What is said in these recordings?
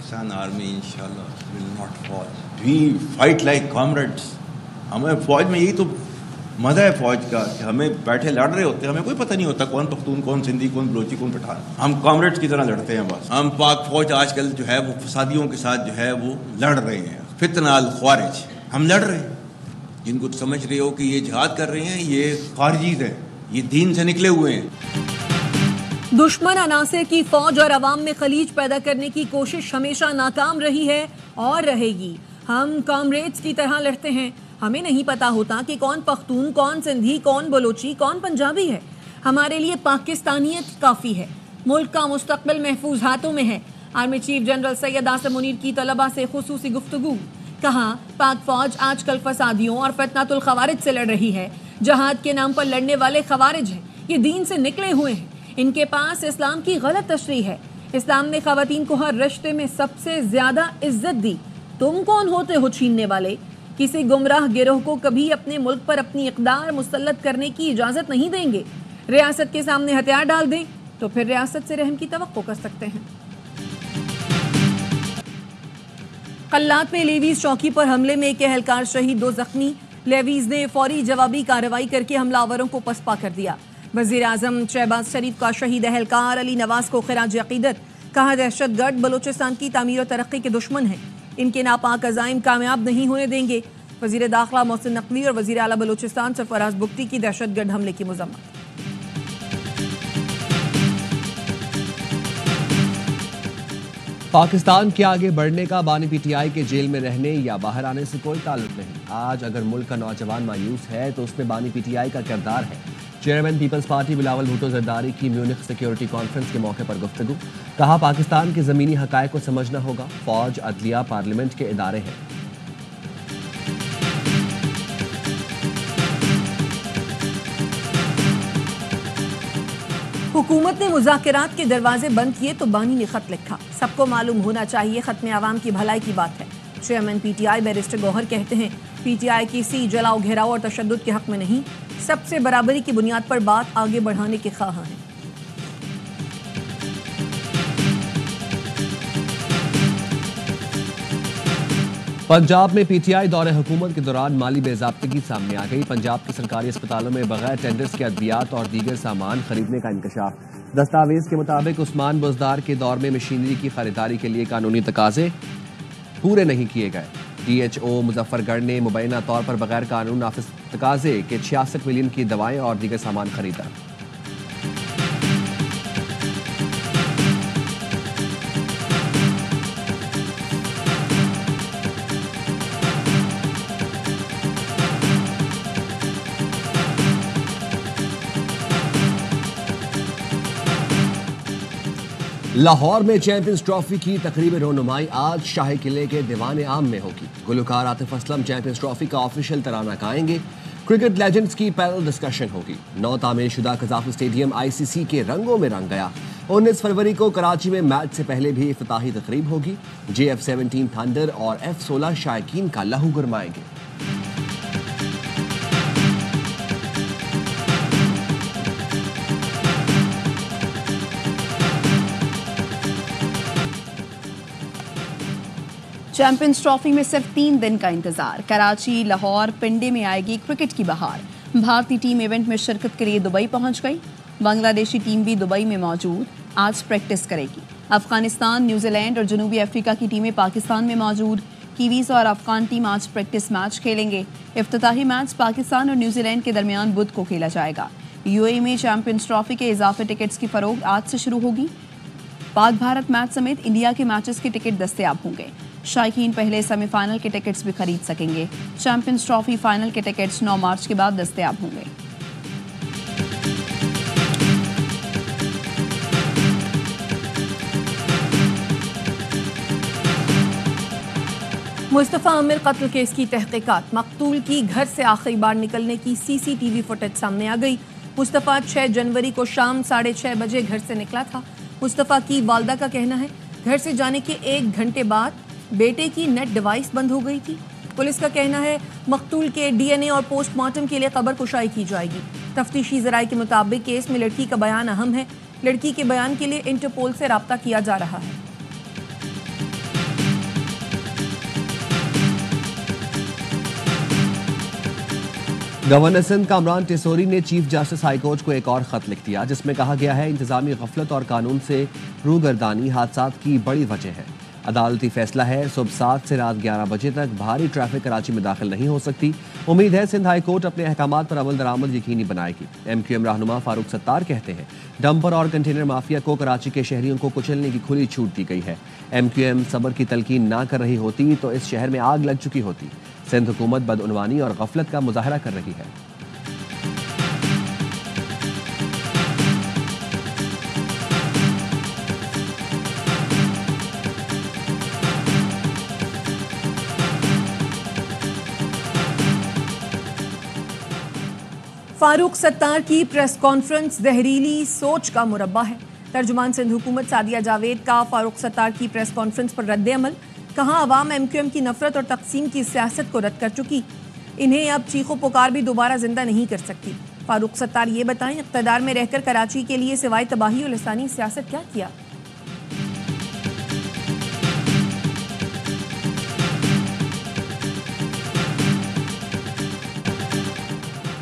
Pakistan Army inshallah will not fall. We fight like comrades. हमें फौज में यही तो मज़ा है फौज का कि हमें बैठे लड़ रहे होते हैं, हमें कोई पता नहीं होता कौन पख्तून, कौन सिंधी, कौन बलोची, कौन पठान। हम कॉमरेड्स की तरह लड़ते हैं बस। हम पाक फौज आजकल जो है वो फसादियों के साथ जो है वो लड़ रहे हैं, फितनाल ख्वारिज हम लड़ रहे हैं। जिनको समझ रहे हो कि ये जिहाद कर रहे हैं, ये खारिजीज हैं, ये दीन से निकले हुए हैं। दुश्मन अनासर की फौज और अवाम में खलीज पैदा करने की कोशिश हमेशा नाकाम रही है और रहेगी। हम कॉमरेड्स की तरह लड़ते हैं। हमें नहीं पता होता कि कौन पख्तून, कौन सिंधी, कौन बलोची, कौन पंजाबी है। हमारे लिए पाकिस्तानियत काफ़ी है। मुल्क का मुस्तकबिल महफूज हाथों में है। Army chief general Syed Asim Munir की तलबा से खुसूसी गुफ्तगू। कहा, पाक फौज आजकल फसादियों और फितनातुल खवारिज से लड़ रही है। जहाद के नाम पर लड़ने वाले खवारिज हैं, ये दीन से निकले हुए हैं। इनके पास इस्लाम की गलत तशरीह है। इस्लाम ने खवातीन को हर रिश्ते में सबसे ज्यादा इज्जत दी। तुम कौन होते हो छीनने वाले? किसी गुमराह गिरोह को कभी अपने मुल्क पर अपनी इक़दार मुसल्लत करने की इजाजत नहीं देंगे। रियासत के सामने हथियार डाल दें तो फिर रियासत से रहम की तवक्को कर सकते हैं। कल्लात में लेवीज चौकी पर हमले में एक एहलकार शहीद, 2 जख्मी। लेवीज ने फौरी जवाबी कार्रवाई करके हमलावरों को पसपा कर दिया। वज़ीर आज़म शहबाज शरीफ का शहीद एहलकार अली नवाज को खिराज अक़ीदत। कहा, दहशतगर्द बलूचिस्तान की तामीर और तरक्की के दुश्मन हैं। इनके नापाक अज़ाइम कामयाब नहीं होने देंगे। वज़ीर दाखिला मोहसिन नकवी और वज़ीर आला बलूचिस्तान सरफराज बुख्ती की दहशतगर्द हमले की मज़म्मत। पाकिस्तान के आगे बढ़ने का बानी पीटीआई के जेल में रहने या बाहर आने से कोई ताल्लुक नहीं। आज अगर मुल्क का नौजवान मायूस है तो उसमें बानी पीटीआई का किरदार है। चेयरमैन पीपल्स पार्टी बिलावल भुट्टो जरदारी की म्यूनिख सिक्योरिटी कॉन्फ्रेंस के मौके पर गुफ्तगू। कहा, पाकिस्तान के ज़मीनी हक़ाइक़ को समझना होगा। फौज, अदलिया, पार्लियामेंट के इदारे हैं। हुकूमत ने मुज़ाकरात के दरवाजे बंद किए तो बानी ने खत लिखा। सबको मालूम होना चाहिए खत्म आवाम की भलाई की बात है। चेयरमैन पीटीआई बैरिस्टर गौहर कहते हैं, पीटीआई किसी जलाओ, घेराव और तशद्दुद के हक में नहीं, सबसे बराबरी की बुनियाद पर बात आगे बढ़ाने के ख्वाह हैं। पंजाब में पीटीआई दौरे हुकूमत के दौरान माली बेज़ाब्तगी सामने आ गई। पंजाब के सरकारी अस्पतालों में बगैर टेंडर्स के अद्वियात और दीगर सामान खरीदने का इंकशाफ। दस्तावेज के मुताबिक उस्मान बुज़दार के दौर में मशीनरी की खरीदारी के लिए कानूनी तकाजे पूरे नहीं किए गए। DHO मुजफ्फरगढ़ ने मुबैना तौर पर बगैर कानून नाफिज तकाजे के 66 मिलियन की दवाएं और दीगर सामान खरीदा। लाहौर में चैंपियंस ट्रॉफी की तकरीब रोनुमाई आज शाही किले के दीवान आम में होगी। गुलकार आतिफ असलम चैंपियंस ट्रॉफी का ऑफिशियल तराना गाएंगे। क्रिकेट लेजेंड्स की पैनल डिस्कशन होगी। नौ तामीर शुदा कज़ाफ स्टेडियम ICC के रंगों में रंग गया। 19 फरवरी को कराची में मैच से पहले भी इफ्तिताही तकरीब होगी। JF-17 थंडर और F-16 शायकीन का लहू गरमाएंगे। चैंपियंस ट्रॉफी में सिर्फ 3 दिन का इंतजार। कराची, लाहौर, पिंडी में आएगी क्रिकेट की बहार। भारतीय टीम इवेंट में शिरकत के लिए दुबई पहुंच गई। बांग्लादेशी टीम भी दुबई में मौजूद, आज प्रैक्टिस करेगी। अफगानिस्तान, न्यूजीलैंड और जनूबी अफ्रीका की टीमें पाकिस्तान में मौजूद। कीवीज और अफगान टीम आज प्रैक्टिस मैच खेलेंगे। इफ्तिताही मैच पाकिस्तान और न्यूजीलैंड के दरमियान बुध को खेला जाएगा। UAE में चैंपियंस ट्रॉफी के इजाफी टिकट्स की फरोख्त आज से शुरू होगी। पाक भारत मैच समेत इंडिया के मैचेस के टिकट दस्तयाब होंगे। शायकीन पहले सेमीफाइनल के टिकट्स भी खरीद सकेंगे। चैंपियंस ट्रॉफी फाइनल के टिकट्स 9 मार्च के बाद दस्तयाब होंगे। मुस्तफ़ा आमिर कत्ल केस की तहकीकात। मकतूल की घर से आखिरी बार निकलने की CCTV फुटेज सामने आ गई। मुस्तफ़ा 6 जनवरी को शाम 6:30 बजे घर से निकला था। मुस्तफ़ा की वालदा का कहना है, घर से जाने के 1 घंटे बाद बेटे की नेट डिवाइस बंद हो गई थी। पुलिस का कहना है, मकतूल के DNA और पोस्टमार्टम के लिए खबर कुशाई की जाएगी। तफ्तीशी ज़राए के मुताबिक केस में लड़की का बयान अहम है। लड़की के बयान के लिए इंटरपोल से राब्ता किया जा रहा है। गवर्नर सिंध कामरान टिसोरी ने चीफ जस्टिस हाईकोर्ट को एक और खत लिख दिया जिसमें कहा गया है इंतजामी गफलत और कानून से रूगर्दानी हादसात की बड़ी वजह है। अदालती फैसला है सुबह 7 से रात 11 बजे तक भारी ट्रैफिक कराची में दाखिल नहीं हो सकती। उम्मीद है सिंध हाई कोर्ट अपने अहकामात पर अमल दरामद यकीनी बनाएगी। MQM रहनुमा फारूक सत्तार कहते हैं डंपर और कंटेनर माफिया को कराची के शहरियों को कुचलने की खुली छूट दी गई है। MQM सब्र की तलकीन ना कर रही होती तो इस शहर में आग लग चुकी होती। सिंध हुकूमत बदउनवानी और गफलत का मुजाहरा कर रही है। फारूक सत्तार की प्रेस कॉन्फ्रेंस जहरीली सोच का मुरब्बा है। तर्जुमान सिंध हुकूमत सादिया जावेद का फारूक सत्तार की प्रेस कॉन्फ्रेंस पर रद्द अमल। कहा अवाम MQM की नफरत और तकसीम की सियासत को रद्द कर चुकी, इन्हें अब चीखो पुकार भी दोबारा जिंदा नहीं कर सकती। फारूक सत्तार ये बताएं इक़्तिदार में रहकर कराची के लिए सिवाय तबाही और लिसानी सियासत क्या किया।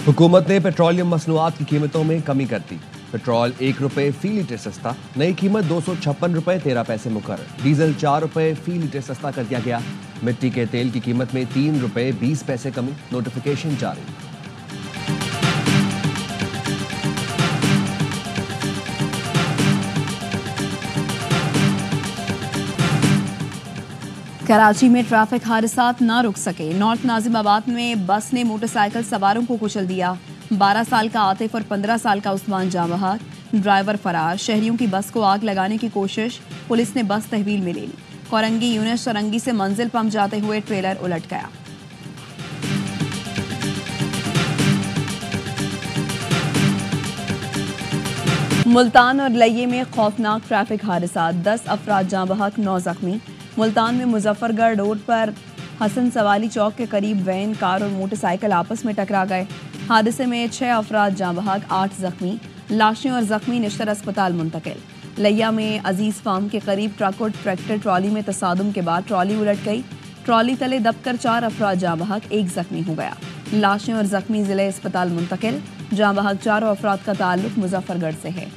हुकूमत ने पेट्रोलियम मसनूआत की कीमतों में कमी कर दी। पेट्रोल 1 रुपये फी लीटर सस्ता, नई कीमत 256 रुपये 13 पैसे मुकर्रर। डीजल 4 रुपये फी लीटर सस्ता कर दिया गया। मिट्टी के तेल की कीमत में 3 रुपये 20 पैसे कमी, नोटिफिकेशन जारी। कराची में ट्रैफिक हादसात ना रुक सके। नॉर्थ नाजिमाबाद में बस ने मोटरसाइकिल सवारों को कुचल दिया। 12 साल का आतिफ और 15 साल का उस्मान जाँ बहक, ड्राइवर फरार। शहरियों की बस को आग लगाने की कोशिश, पुलिस ने बस तहवील में ले ली। कोरंगी यूनिट सरंगी से मंजिल पहुंच जाते हुए ट्रेलर उलट गया। मुल्तान और लइये में खौफनाक ट्रैफिक हादसा, 10 अफराद जाँ बहक, 9 जख्मी। मुल्तान में मुजफ्फरगढ़ रोड पर हसन सवाली चौक के करीब वैन, कार और मोटरसाइकिल आपस में टकरा गए। हादसे में 6 अफराद जाँ बहक, 8 जख्मी। लाशें और जख्मी निश्तर अस्पताल मुंतकिल। लिया में अजीज फार्म के करीब ट्रक और ट्रैक्टर ट्रॉली में तसादुम के बाद ट्रॉली उलट गई। ट्रॉली तले दबकर 4 अफराद जाँ बहक, 1 जख्मी हो गया। लाशें और जख्मी जिले अस्पताल मुंतकिल। जाँ बहक 4 अफराद का ताल्लुक मुजफ्फरगढ़ से है।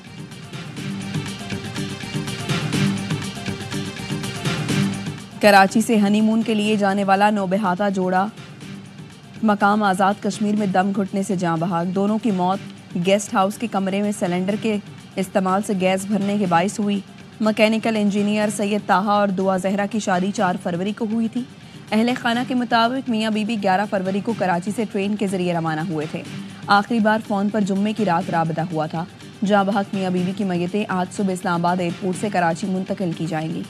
कराची से हनीमून के लिए जाने वाला नौबहाता जोड़ा मकाम आज़ाद कश्मीर में दम घुटने से जाँ बहक। दोनों की मौत गेस्ट हाउस के कमरे में सिलेंडर के इस्तेमाल से गैस भरने के बाइस हुई। मैकेनिकल इंजीनियर सैयद ताहा और दुआ जहरा की शादी 4 फरवरी को हुई थी। अहले खाना के मुताबिक मियाँ बीबी 11 फरवरी को कराची से ट्रेन के जरिए रवाना हुए थे। आखिरी बार फ़ोन पर जुम्मे की रात राबता हुआ था। जाँ बहक मियाँ बीबी की मैयतें आज सुबह इस्लामाबाद एयरपोर्ट से कराची मुंतकिल की जाएंगी।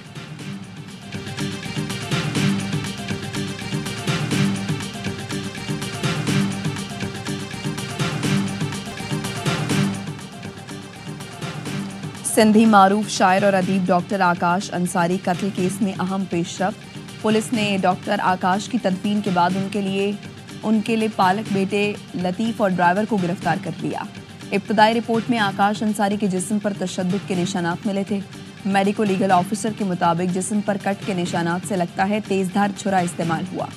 सिंधी मारूफ शायर और अदीब डॉक्टर आकाश अंसारी कत्ल केस में अहम पेशरफ्त। पुलिस ने डॉक्टर आकाश की तदफीन के बाद उनके लिए पालक बेटे लतीफ़ और ड्राइवर को गिरफ्तार कर लिया। इब्तदाई रिपोर्ट में आकाश अंसारी के जिस्म पर तशद्दुद के निशानात मिले थे। मेडिको लीगल ऑफिसर के मुताबिक जिस्म पर कट के निशानात से लगता है तेज़धार छुरा इस्तेमाल हुआ।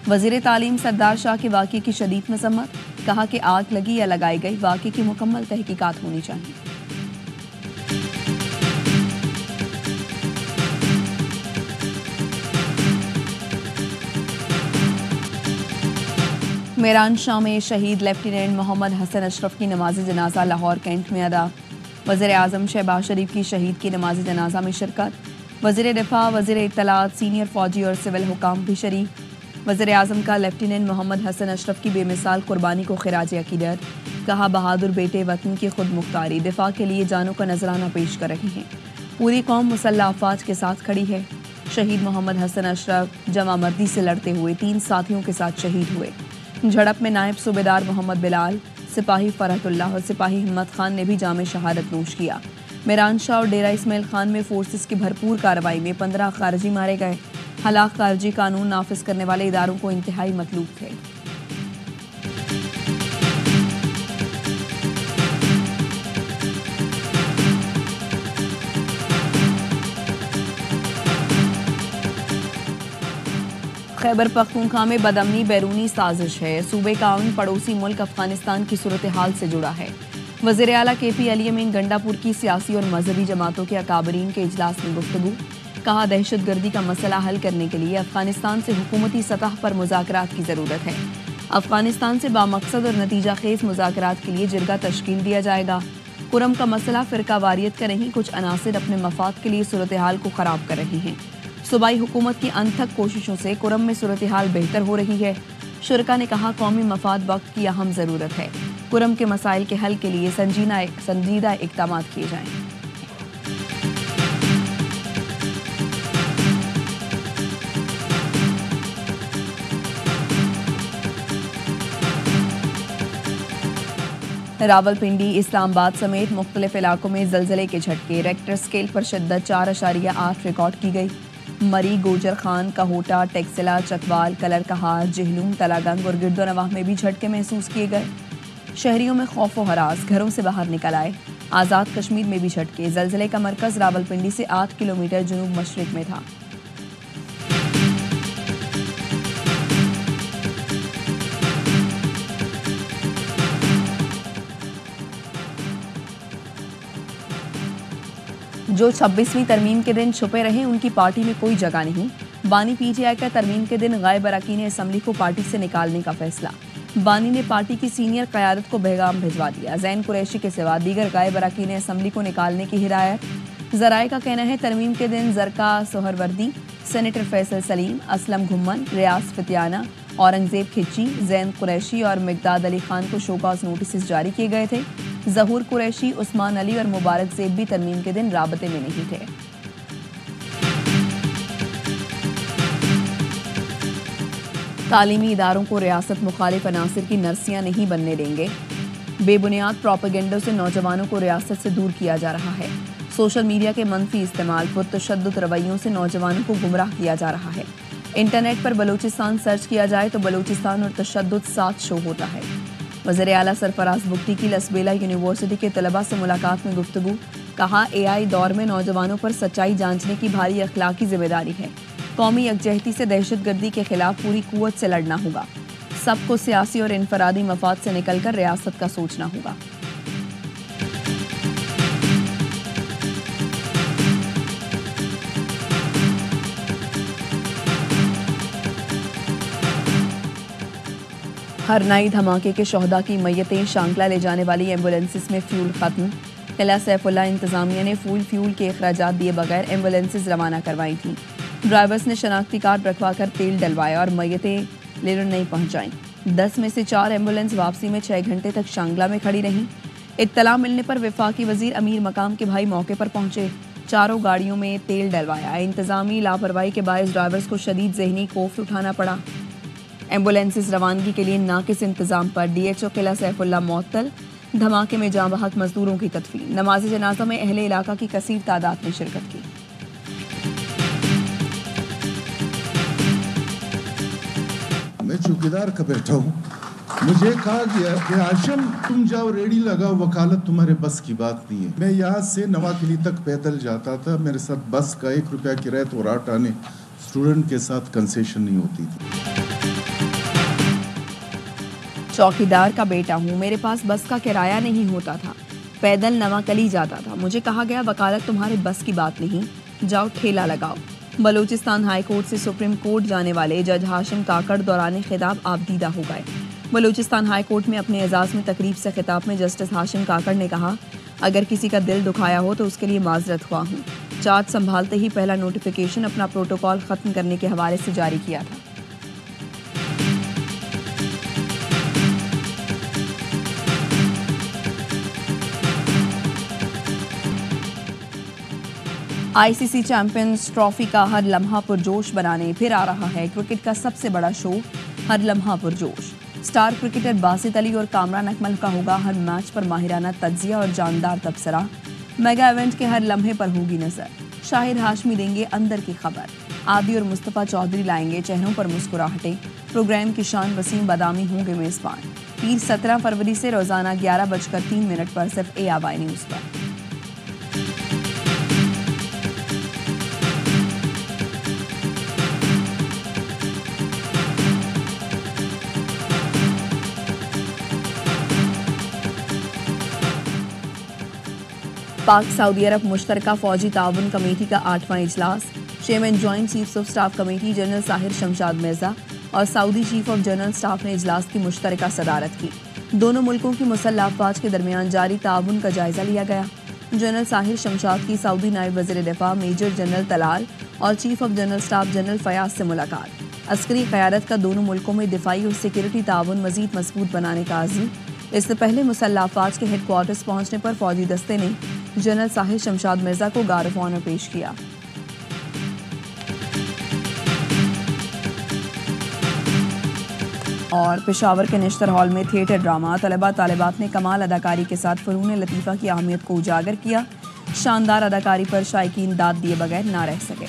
वज़ीर तालीम सरदार शाह के वाक़े की शदीद मज़म्मत, कहा कि आग लगी या लगाई गई, वाक़े की मुकम्मल तहकीकात होनी चाहिए। मेरान शाह में शहीद लेफ्टिनेंट मोहम्मद हसन अशरफ की नमाज जनाजा लाहौर कैंट में अदा। वज़ीर आज़म शहबाज शरीफ की शहीद की नमाज जनाजा में शिरकत। वज़ीर दिफा, वज़ीर इत्तलात, सीनियर फौजी और सिविल हुकाम भी शरीक। वज़ीर आज़म का लेफ्टिनेंट मोहम्मद हसन अशरफ की बेमिसाल कुर्बानी को खिराज अकीदत, कहा बहादुर बेटे वतन की खुद मुख्तारी दिफा के लिए जानों का नजराना पेश कर रहे हैं। पूरी कौम मुसल्लह अफवाज के साथ खड़ी है। शहीद मोहम्मद हसन अशरफ जमा मर्दी से लड़ते हुए 3 साथियों के साथ शहीद हुए। झड़प में नायब सूबेदार मोहम्मद बिलाल, सिपाही फरहतुल्लाह और सिपाही हिम्मत खान ने भी जामे शहादत नोश किया। मेरान शाह और डेरा इस्माइल खान में फोर्सेस की भरपूर कार्रवाई में 15 खारजी मारे गए। हलाक खारजी कानून नाफिज करने वाले इदारों को इंतहाई मतलूब थे। खैबर पख्तूनख्वा में बदअमनी बैरूनी साजिश है। सूबे का अमन पड़ोसी मुल्क अफगानिस्तान की सूरत हाल से जुड़ा है। वज़ीर आला KP अली अमीन गंडापुर की सियासी और मजहबी जमातों के अकाबरीन के इजलास में गुफ्तगू। कहा, दहशतगर्दी का मसला हल करने के लिए अफगानिस्तान से हुकूमती सतह पर मुज़ाकरात की ज़रूरत है। अफगानिस्तान से बामकसद और नतीजा खेज मुज़ाकरात के लिए जिरगा तश्कील दिया जाएगा। कुरम का मसला फ़िरका वारियत का नहीं, कुछ अनासिर अपने मफाद के लिए सूरत हाल को ख़राब कर रही हैं। सूबाई हुकूमत की अनथक कोशिशों से कुरम में सूरत हाल बेहतर हो रही है। शुरका ने कहा, कौमी मफाद वक्त की अहम ज़रूरत है। कुरम के मसाइल के हल के लिए संजीदा इक़दाम किए जाएं। रावलपिंडी, इस्लामाबाद समेत मुख्तलिफ इलाकों में जलजले के झटके। रेक्टर स्केल पर शिद्दत 4.8 रिकॉर्ड की गई। मरी, गोजर खान, कहोटा, टेक्सिला, चकवाल, कलर कहार, जिहलूम, तलागंग और गिरदोनवाह में भी झटके महसूस किए गए। शहरियों में खौफ व हरास, घरों से बाहर निकल आए। आज़ाद कश्मीर में भी झटके। जलजले का मरकज़ रावलपिंडी से 8 किलोमीटर जनूब मशरिक में था। जो 26वीं तरमीम के दिन छुपे रहे, उनकी पार्टी में कोई जगह नहीं। बानी PTI का तरमीम के दिन गायब अरकान असम्बली को पार्टी से निकालने का फैसला। बानी ने पार्टी की सीनियर क़यादत को पैगाम भिजवा दिया। ज़ैन कुरैशी के सिवा दीगर गायब अरकान असम्बली को निकालने की हिदायत। ज़राए का कहना है, तरमीम के दिन ज़रका सोहरवर्दी, सेनेटर फैसल सलीम, असलम घुम्मन, रियाज फतियाना, औरंगजेब खिच्ची, ज़ैन कुरैशी और मिकदाद अली खान को शोकॉज नोटिस जारी किए गए थे। ज़हूर कुरैशी, उस्मान अली और मुबारक ज़ेब भी तरमीम के दिन राबते में नहीं थे। तालीमी इदारों को रियासत मुखालिफ अनासिर की नर्सियां नहीं बनने देंगे। बेबुनियाद प्रोपेगेंडों से नौजवानों को रियासत से दूर किया जा रहा है। सोशल मीडिया के मनफी इस्तेमाल, पुरतशद्दुद रवैयों से नौजवानों को गुमराह किया जा रहा है। इंटरनेट पर बलूचिस्तान सर्च किया जाए तो बलूचिस्तान और तशद्दुद साथ शो होता है। वज़ीर आला सरफराज बुगटी की लसबेला यूनिवर्सिटी के तलबा से मुलाकात में गुफ्तगू। कहा, AI दौर में नौजवानों पर सच्चाई जांचने की भारी अखलाकी जिम्मेदारी है। कौमी यकजहती से दहशतगर्दी के खिलाफ पूरी कुव्वत से लड़ना होगा। सबको सियासी और इनफरादी मफाद से निकलकर रियासत का सोचना होगा। हरनाई धमाके के शोहदा की मैयतें शांकला ले जाने वाली एम्बुलेंसेस में फ्यूल खत्म। किला सैफुल्ला इंतजामिया ने फ्यूल के अखराजात दिए बगैर एम्बुलेंसेस रवाना करवाई थी। ड्राइवर्स ने शनाख्ती कार्ड रखवाकर तेल डलवाया और मैयतें लेकर नहीं पहुंचाई। 10 में से 4 एम्बुलेंस वापसी में 6 घंटे तक शांगला में खड़ी रहीं। इत्तला मिलने पर वफाकी वजीर अमीर मकाम के भाई मौके पर पहुंचे। चारों गाड़ियों में तेल डलवाया। इंतजामी लापरवाही के बायस ड्राइवर्स को शदीद जहनी खौफ उठाना पड़ा। एम्बुलेंसेस रवानगी के लिए नाकिस इंतजाम पर DHO किला सैफुल्ला मुअत्तल। धमाके में जाँ बहक मजदूरों की तदफीन। नमाज जनाजा में अहले इलाका की कसीर तादाद ने शिरकत की। मैं चौकीदार का बैठा हूँ। मुझे कहा गया कि आशम तुम जाओ, रेडी लगाओ, वकालत तुम्हारे बस की बात नहीं है। मैं यहाँ से नवाकिली तक पैदल जाता था। मेरे साथ बस का 1 रुपया किराया तो रात आने स्टूडेंट के साथ कंसेशन नहीं होती थी। चौकीदार का बेटा हूँ, मेरे पास बस का किराया नहीं होता था। पैदल नवाकली जाता था। मुझे कहा गया वकालत तुम्हारे बस की बात नहीं, जाओ ठेला लगाओ। बलूचिस्तान हाई कोर्ट से सुप्रीम कोर्ट जाने वाले जज हाशिम काकड़ दौरान खिताब आबदीदा हो गए। बलूचिस्तान हाई कोर्ट में अपने एजाज में तकरीब से खिताब में जस्टिस हाशिम काकड़ ने कहा, अगर किसी का दिल दुखाया हो तो उसके लिए माजरत हुआ हूँ। चार्ज संभालते ही पहला नोटिफिकेशन अपना प्रोटोकॉल खत्म करने के हवाले से जारी किया था। ICC चैंपियंस ट्रॉफी का हर लम्हा पुरजोश बनाने फिर आ रहा है क्रिकेट का सबसे बड़ा शो, हर लम्हा पुरजोश। स्टार क्रिकेटर बासित अली और कामरान अकमल का होगा हर मैच पर माहिराना तज्जिया और जानदार तबसरा। मेगा इवेंट के हर लम्हे पर होगी नजर। शाहिद हाशमी देंगे अंदर की खबर। आदि और मुस्तफ़ा चौधरी लाएंगे चेहरों पर मुस्कुराहटें। प्रोग्राम की शान वसीम बादामी होंगे मेज़बान। पीर 17 फरवरी से रोजाना 11:03 पर सिर्फ ARY न्यूज़ पर। पाक सऊदी अरब मुश्तरका फौजी ताउन कमेटी का 8वां इजलास। Chairman joint chiefs of staff committee general Sahir Shamshad Mirza और Saudi chief of general staff ने इजलास की मुश्तरका सदारत की। दोनों मुल्कों की मुसल्लह अफवाज के दरमियान जारी ताउन का जायजा लिया गया। जनरल साहिर शमशाद की सऊदी नायब वज़ीर दिफा मेजर जनरल तलाल और chief of general staff general Fayyaz से मुलाकात। अस्करी क़यादत का दोनों मुल्कों में दिफाई और सिक्योरिटी ताउन मज़ीद मजबूत बनाने का आज़म। इससे पहले मुसल्लह अफवाज के हेडक्वार्टर्स पहुंचने पर फौजी दस्ते ने जनरल साहिर शमशाद मिर्जा को गार्ड ऑफ ऑनर पेश किया। और पेशावर के निश्तर हॉल में थिएटर ड्रामा तलबा तालिबात ने कमाल अदाकारी के साथ फ़नून लतीफ़ा की अहमियत को उजागर किया। शानदार अदाकारी पर शायकीन दाद दिए बगैर ना रह सके।